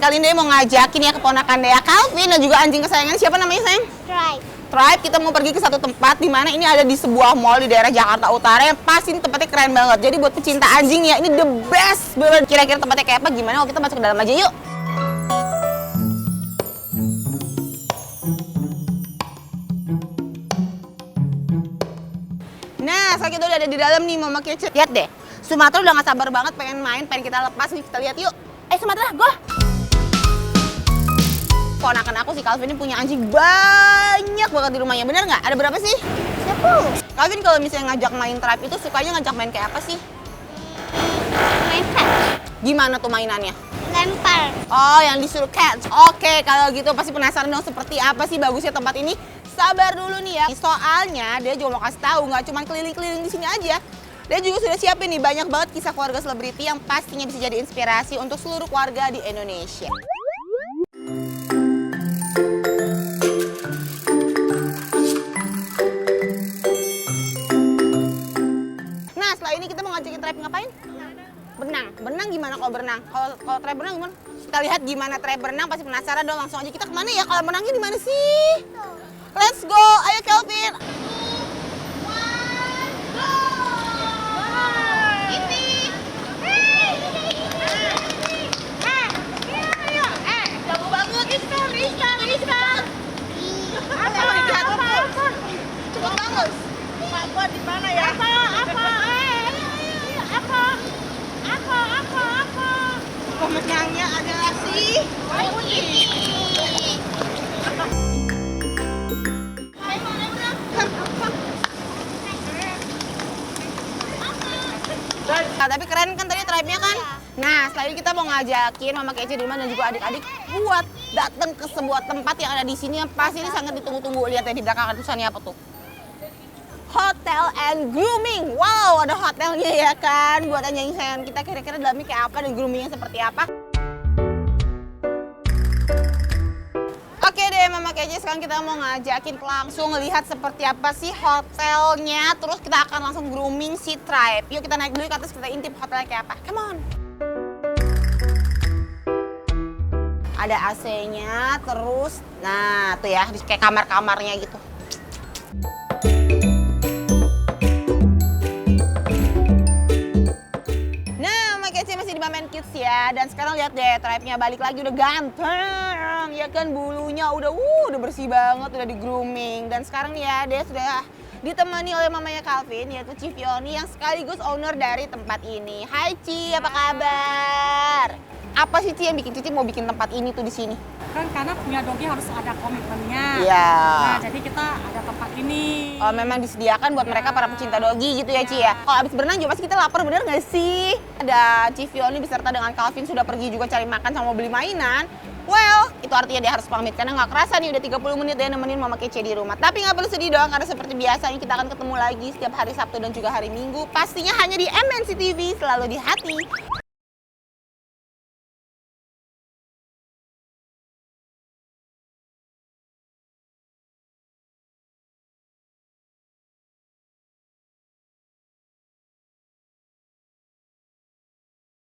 kali ini Dea mau ngajakin ya keponakan Dea, Calvin, dan juga anjing kesayangan. Siapa namanya sayang? Tribe. Kita mau pergi ke satu tempat di mana ini ada di sebuah mall di daerah Jakarta Utara yang pasti ini tempatnya keren banget. Jadi buat pecinta anjing ya, ini the best. Kira-kira tempatnya kayak apa? Gimana? Kita masuk ke dalam aja yuk. Nah, sekarang kita udah ada di dalam nih, Mama Kece. Lihat deh, Sumatera udah gak sabar banget pengen main, pengen kita lepas nih. Kita lihat yuk. Sumatera, go! Ponakan aku si Calvin ini punya anjing banyak banget di rumahnya. Bener nggak? Ada berapa sih? 10. Calvin kalau misalnya ngajak main Tribe itu sukanya ngajak main kayak apa sih? Main catch. Gimana tuh mainannya? Lempar. Oh, yang disuruh catch. Oke, kalau gitu pasti penasaran dong seperti apa sih bagusnya tempat ini. Sabar dulu nih ya. Soalnya dia juga mau kasih tahu nggak cuma keliling-keliling di sini aja. Dia juga sudah siapin nih banyak banget kisah keluarga selebriti yang pastinya bisa jadi inspirasi untuk seluruh keluarga di Indonesia. Nah, setelah ini kita mau ngajakin Tribe ngapain? Berenang. Berenang gimana kalau berenang? Kalau Tribe berenang gimana? Kita lihat gimana Tribe berenang, pasti penasaran dong. Langsung aja kita kemana ya? Kalau berenangnya di mana sih? Let's go. Ayo Calvin. Pemenangnya adalah si Nah, tapi keren kan tadi Tribe-nya kan? Nah, setelah ini kita mau ngajakin Mama Kece di rumah dan juga adik-adik buat datang ke sebuah tempat yang ada di sini yang pasti ini sangat ditunggu-tunggu. Lihat ya di belakang tulisannya apa tuh? Hotel and Grooming. Wow, ada hotelnya ya kan? Buat anjing sayang kita kira-kira dalamnya kayak apa dan groomingnya seperti apa? Oke deh Mama Kece, sekarang kita mau ngajakin langsung ngelihat seperti apa sih hotelnya. Terus kita akan langsung grooming si Tribe. Yuk kita naik dulu ke atas, kita intip hotelnya kayak apa. Come on. Ada AC-nya, terus nah tuh ya, kayak kamar-kamarnya gitu. Masih di Bermain Kids ya, dan sekarang lihat deh Tribe-nya balik lagi udah ganteng ya kan, bulunya udah bersih banget, udah di grooming. Dan sekarang nih ya dia sudah ditemani oleh mamanya Calvin yaitu Ci Fioni yang sekaligus owner dari tempat ini. Hai Ci, apa kabar? Apa sih Ci yang bikin Cici mau bikin tempat ini tuh di sini? Kan karena punya dogi harus ada komitmennya. Iya. Nah, jadi kita ada tempat ini. Oh, memang disediakan buat mereka para pecinta dogi gitu ya, Ci ya. Kalau abis berenang juga pasti kita lapar, bener nggak sih? Ada Ci Fioni beserta dengan Calvin sudah pergi juga cari makan sama mau beli mainan. Well, itu artinya dia harus pamit karena nggak kerasa nih udah 30 menit dia nemenin Mama Kece di rumah. Tapi nggak perlu sedih dong, karena seperti biasanya kita akan ketemu lagi setiap hari Sabtu dan juga hari Minggu. Pastinya hanya di MNCTV, selalu di hati.